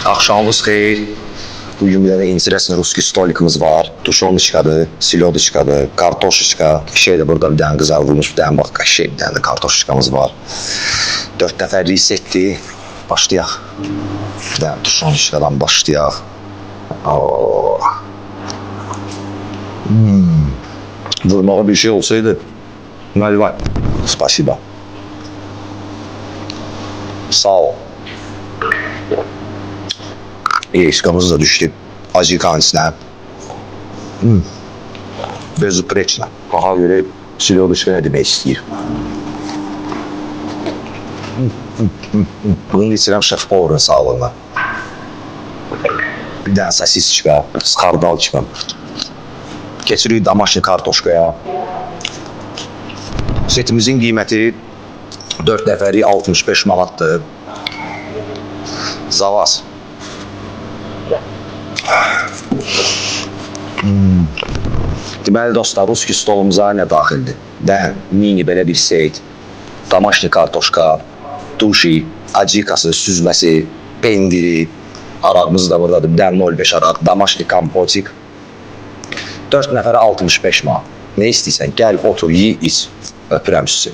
Axşamınız xeyir. Bugün bir tane interesный rusский stolikimiz var. Tuşonişkadır, silodişkadır, kartoşişka. Şey de burada bir tane kızartılmış bir tane bak şey bir tane de kartoşişkamız var. 4 nəfərlik setdir. Başlayaq. Bir tane tuşonişkadan başlayaq. Vurmağa bir şey olsaydı. Nalivay. Spasiba. Sağ ol. Яичкамыз da düştü. Acı kanısına. Безупречно. Bana göre silodişka ne demek istiyor. Bunu getirəm şef povurun sağlığına. Bir tane sosisçika, skardalçika. Keçirik damaşlı kartoşkaya. Setimizin qiyməti 4 nəfəri 65 manatdır. Zavaz. Deməli dostlar, ruski stolumuza nə daxildir? Dən, mini belə bir set, damaşlı kartoşka, tuşi, acikası, süzməsi, pendiri, arağımız da buradadır. Dən 0,5 araq, damaşlı kompotik. 4 nəfərə 65 manat. Ne istəyirsən, gəl, otur, yi, iç. Öpürəm sizi.